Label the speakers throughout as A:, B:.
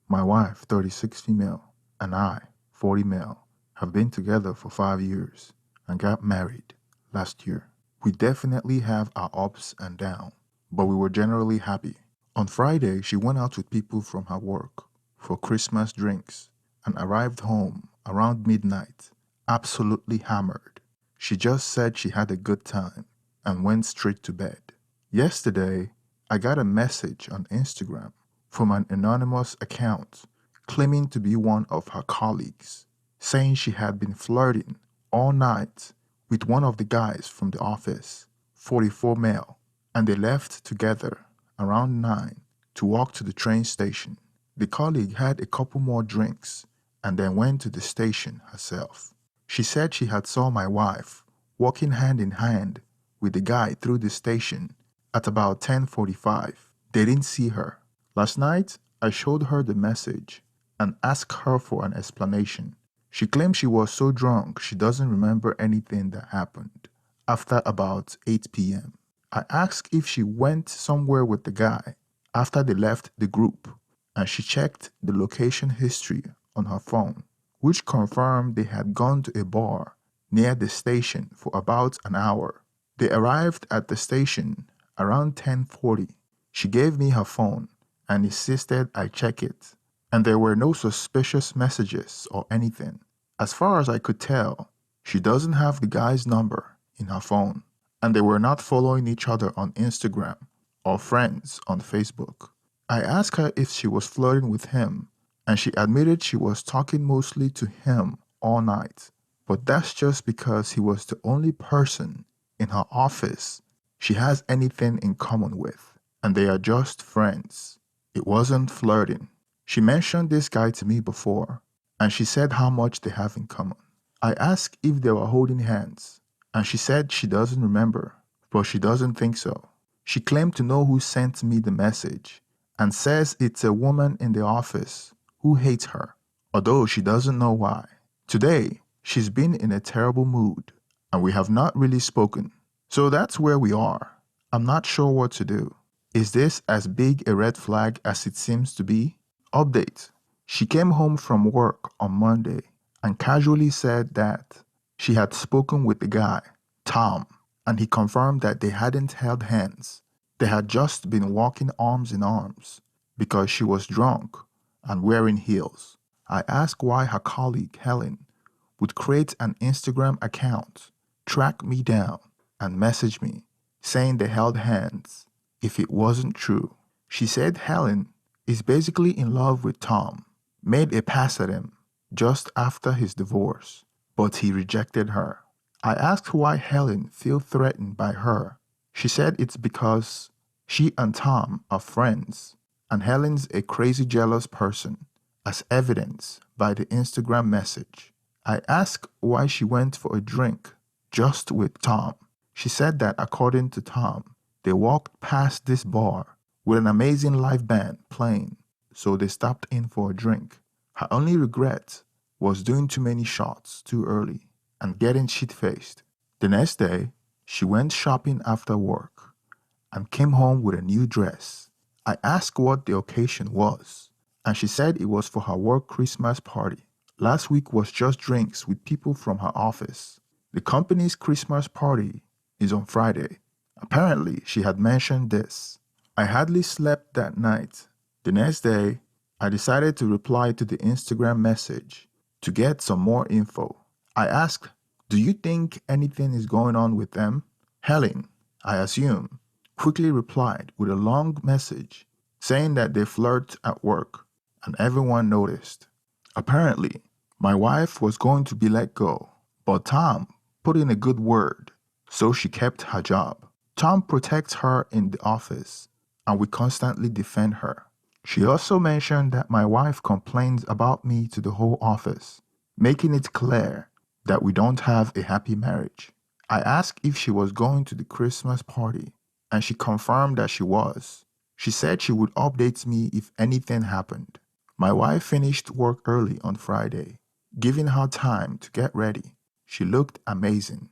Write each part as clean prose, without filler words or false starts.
A: My wife, 36 female, and I, 40 male, have been together for 5 years and got married last year. We definitely have our ups and downs, but we were generally happy. On Friday, she went out with people from her work for Christmas drinks and arrived home around midnight, absolutely hammered. She just said she had a good time and went straight to bed. Yesterday, I got a message on Instagram from an anonymous account claiming to be one of her colleagues, saying she had been flirting all night with one of the guys from the office, 44 male, and they left together around 9 to walk to the train station. The colleague had a couple more drinks and then went to the station herself. She said she had saw my wife walking hand in hand with the guy through the station at about 10:45. They didn't see her. Last night, I showed her the message and asked her for an explanation. She claimed she was so drunk she doesn't remember anything that happened after about 8 p.m. I asked if she went somewhere with the guy after they left the group, and she checked the location history on her phone, which confirmed they had gone to a bar near the station for about an hour. They arrived at the station around 10:40. She gave me her phone and insisted I check it, and there were no suspicious messages or anything. As far as I could tell, she doesn't have the guy's number in her phone, and they were not following each other on Instagram or friends on Facebook. I asked her if she was flirting with him, and she admitted she was talking mostly to him all night. But that's just because he was the only person in her office she has anything in common with, and they are just friends. It wasn't flirting. She mentioned this guy to me before, and she said how much they have in common. I asked if they were holding hands, and she said she doesn't remember, but she doesn't think so. She claimed to know who sent me the message and says it's a woman in the office who hates her, although she doesn't know why. Today, she's been in a terrible mood, and we have not really spoken. So that's where we are. I'm not sure what to do. Is this as big a red flag as it seems to be? Update. She came home from work on Monday and casually said that she had spoken with the guy, Tom, and he confirmed that they hadn't held hands. They had just been walking arms in arms because she was drunk and wearing heels. I asked why her colleague, Helen, would create an Instagram account, track me down, and message me saying they held hands if it wasn't true. She said Helen is basically in love with Tom, made a pass at him just after his divorce, but he rejected her. I asked why Helen feel threatened by her. She said it's because she and Tom are friends, and Helen's a crazy jealous person, as evidenced by the Instagram message. I asked why she went for a drink just with Tom. She said that according to Tom, they walked past this bar with an amazing live band playing, so they stopped in for a drink. Her only regret was doing too many shots too early and getting shit-faced. The next day, she went shopping after work and came home with a new dress. I asked what the occasion was, and she said it was for her work Christmas party. Last week was just drinks with people from her office. The company's Christmas party is on Friday. Apparently, she had mentioned this. I hardly slept that night. The next day, I decided to reply to the Instagram message to get some more info. I asked, "Do you think anything is going on with them?" Helen, I assume, quickly replied with a long message saying that they flirt at work and everyone noticed. Apparently, my wife was going to be let go, but Tom put in a good word, so she kept her job. Tom protects her in the office, and we constantly defend her. She also mentioned that my wife complains about me to the whole office, making it clear that we don't have a happy marriage. I asked if she was going to the Christmas party, and she confirmed that she was. She said she would update me if anything happened. My wife finished work early on Friday, giving her time to get ready. She looked amazing,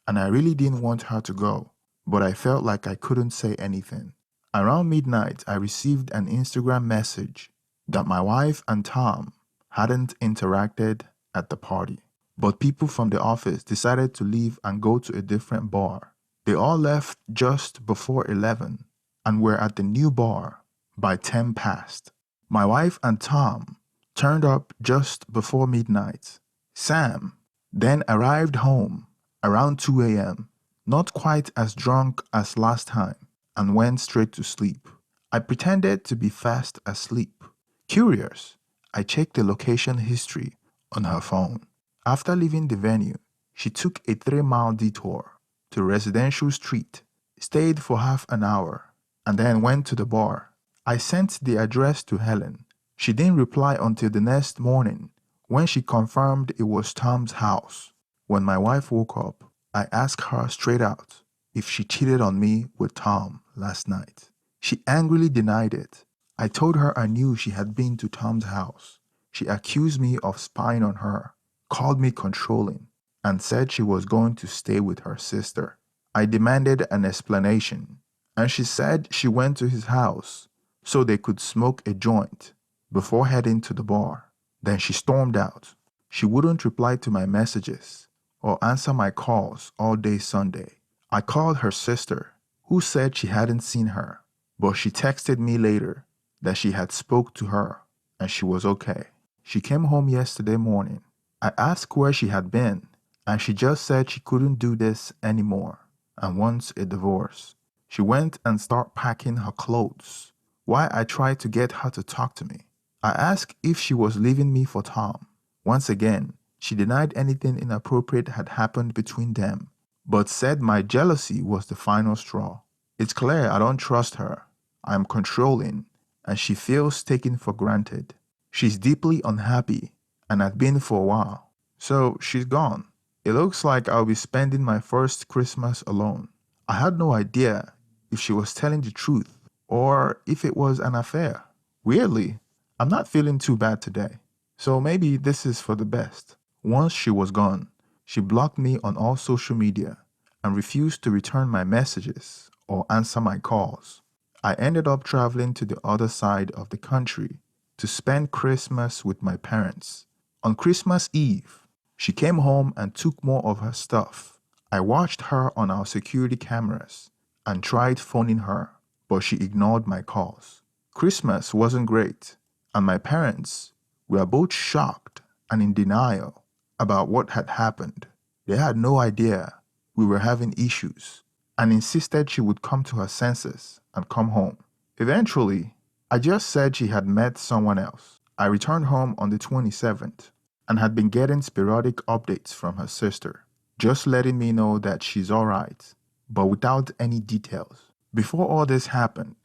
A: and I really didn't want her to go, but I felt like I couldn't say anything. Around midnight, I received an Instagram message that my wife and Tom hadn't interacted at the party. But people from the office decided to leave and go to a different bar. They all left just before 11 and were at the new bar by 10 past. My wife and Tom turned up just before midnight. Sam then arrived home around 2 a.m., not quite as drunk as last time, and went straight to sleep. I pretended to be fast asleep. Curious, I checked the location history on her phone. After leaving the venue, she took a 3-mile detour to Residential Street, stayed for half an hour, and then went to the bar. I sent the address to Helen. She didn't reply until the next morning when she confirmed it was Tom's house. When my wife woke up, I asked her straight out if she cheated on me with Tom last night. She angrily denied it. I told her I knew she had been to Tom's house. She accused me of spying on her, called me controlling, and said she was going to stay with her sister. I demanded an explanation, and she said she went to his house so they could smoke a joint before heading to the bar. Then she stormed out. She wouldn't reply to my messages or answer my calls all day Sunday. I called her sister, who said she hadn't seen her, but she texted me later that she had spoke to her and she was okay. She came home yesterday morning. I asked where she had been, and she just said she couldn't do this anymore and wants a divorce. She went and started packing her clothes while I tried to get her to talk to me. I asked if she was leaving me for Tom. Once again, she denied anything inappropriate had happened between them, but said my jealousy was the final straw. It's clear I don't trust her. I am controlling, and she feels taken for granted. She's deeply unhappy and had been for a while, so she's gone. It looks like I'll be spending my first Christmas alone. I had no idea if she was telling the truth or if it was an affair. Weirdly, I'm not feeling too bad today, so maybe this is for the best. Once she was gone, she blocked me on all social media and refused to return my messages or answer my calls. I ended up traveling to the other side of the country to spend Christmas with my parents. On Christmas Eve, she came home and took more of her stuff. I watched her on our security cameras and tried phoning her, but she ignored my calls. Christmas wasn't great, and my parents were both shocked and in denial about what had happened. They had no idea we were having issues and insisted she would come to her senses and come home. Eventually, I just said she had met someone else. I returned home on the 27th and had been getting sporadic updates from her sister, just letting me know that she's alright, but without any details. Before all this happened,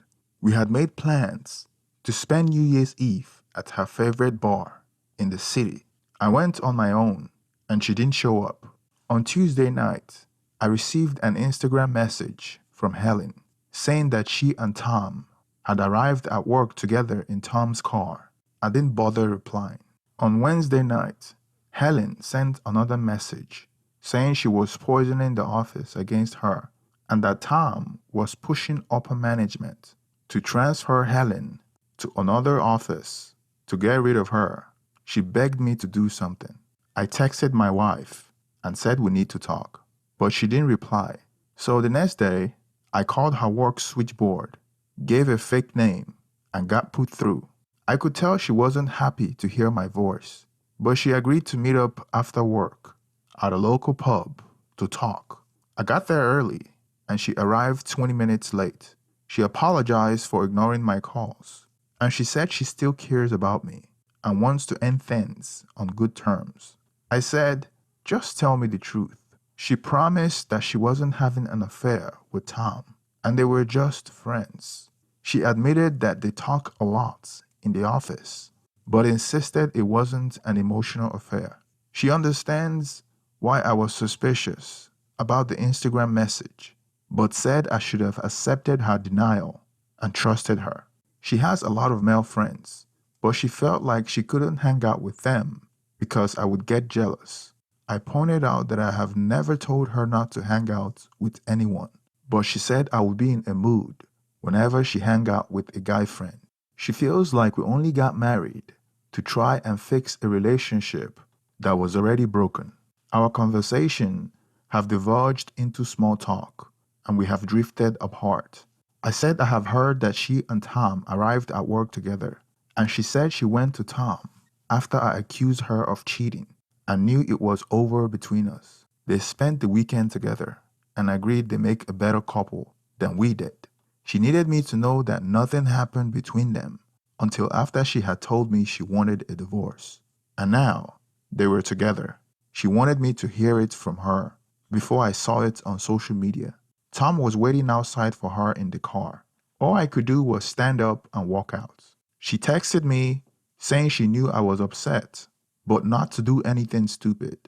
A: we had made plans to spend New Year's Eve at her favorite bar in the city. I went on my own and she didn't show up. On Tuesday night, I received an Instagram message from Helen saying that she and Tom had arrived at work together in Tom's car. I didn't bother replying. On Wednesday night, Helen sent another message saying she was poisoning the office against her and that Tom was pushing upper management to transfer Helen to another office to get rid of her. She begged me to do something. I texted my wife and said we need to talk, but she didn't reply. So the next day, I called her work switchboard, gave a fake name, and got put through. I could tell she wasn't happy to hear my voice, but she agreed to meet up after work at a local pub to talk. I got there early, and she arrived 20 minutes late. She apologized for ignoring my calls, and she said she still cares about me and wants to end things on good terms. I said, just tell me the truth. She promised that she wasn't having an affair with Tom, and they were just friends. She admitted that they talk a lot in the office, but insisted it wasn't an emotional affair. She understands why I was suspicious about the Instagram message, but said I should have accepted her denial and trusted her. She has a lot of male friends, but she felt like she couldn't hang out with them because I would get jealous. I pointed out that I have never told her not to hang out with anyone, but she said I would be in a mood whenever she hung out with a guy friend. She feels like we only got married to try and fix a relationship that was already broken. Our conversation have diverged into small talk and we have drifted apart. I said I have heard that she and Tom arrived at work together, and she said she went to Tom after I accused her of cheating and knew it was over between us. They spent the weekend together and agreed they make a better couple than we did. She needed me to know that nothing happened between them until after she had told me she wanted a divorce. And now they were together. She wanted me to hear it from her before I saw it on social media. Tom was waiting outside for her in the car. All I could do was stand up and walk out. She texted me saying she knew I was upset, but not to do anything stupid.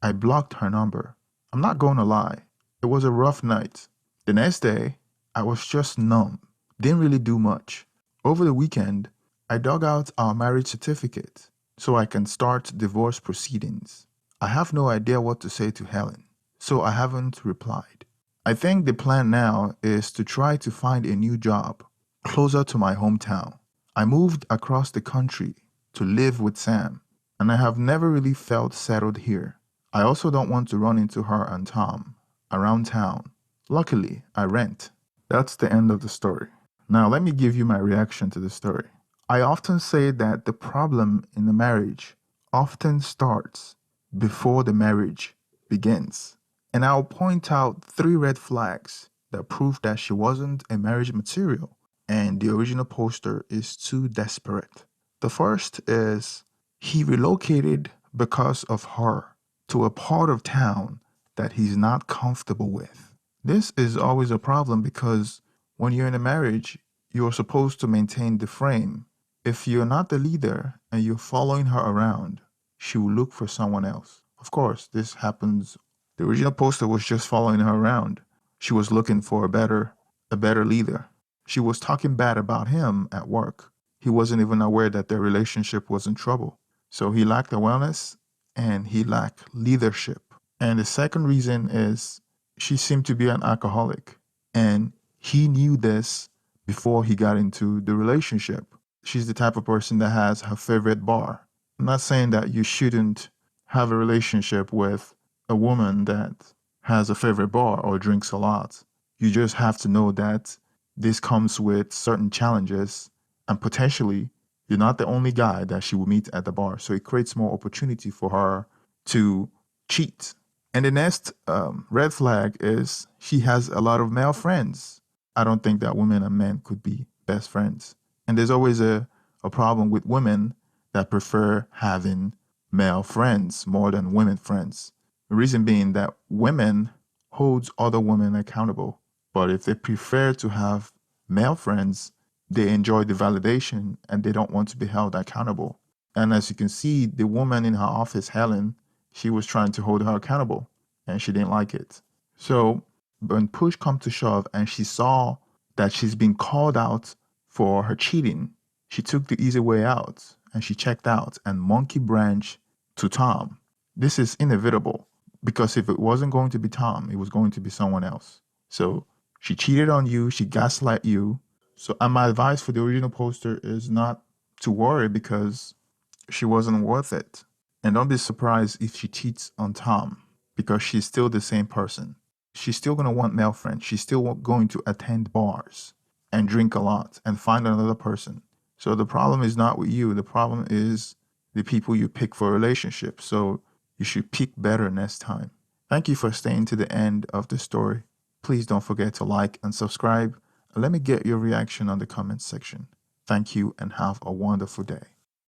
A: I blocked her number. I'm not going to lie, it was a rough night. The next day, I was just numb, didn't really do much. Over the weekend, I dug out our marriage certificate so I can start divorce proceedings. I have no idea what to say to Helen, so I haven't replied. I think the plan now is to try to find a new job closer to my hometown. I moved across the country to live with Sam, and I have never really felt settled here. I also don't want to run into her and Tom around town. Luckily, I rent. That's the end of the story. Now, let me give you my reaction to the story. I often say that the problem in the marriage often starts before the marriage begins. And I'll point out 3 red flags that prove that she wasn't a marriage material and the original poster is too desperate. The first is he relocated because of her to a part of town that he's not comfortable with. This is always a problem because when you're in a marriage, you're supposed to maintain the frame. If you're not the leader and you're following her around, she will look for someone else. Of course, this happens. The original poster was just following her around. She was looking for a better leader. She was talking bad about him at work. He wasn't even aware that their relationship was in trouble. So he lacked awareness and he lacked leadership. And the second reason is she seemed to be an alcoholic. And he knew this before he got into the relationship. She's the type of person that has her favorite bar. I'm not saying that you shouldn't have a relationship with a woman that has a favorite bar or drinks a lot. You just have to know that this comes with certain challenges and potentially you're not the only guy that she will meet at the bar. So it creates more opportunity for her to cheat. And the next red flag is she has a lot of male friends. I don't think that women and men could be best friends. And there's always a problem with women that prefer having male friends more than women friends. The reason being that women holds other women accountable. But if they prefer to have male friends, they enjoy the validation and they don't want to be held accountable. And as you can see, the woman in her office, Helen, she was trying to hold her accountable and she didn't like it. So when push come to shove and she saw that she's been called out for her cheating, she took the easy way out and she checked out and monkey branch to Tom. This is inevitable because if it wasn't going to be Tom, it was going to be someone else. So she cheated on you, she gaslight you. So and my advice for the original poster is not to worry because she wasn't worth it. And don't be surprised if she cheats on Tom because she's still the same person. She's still going to want male friends. She's still going to attend bars and drink a lot and find another person. So the problem is not with you. The problem is the people you pick for a relationship. So you should pick better next time. Thank you for staying to the end of the story. Please don't forget to like and subscribe. And let me get your reaction on the comments section. Thank you and have a wonderful day.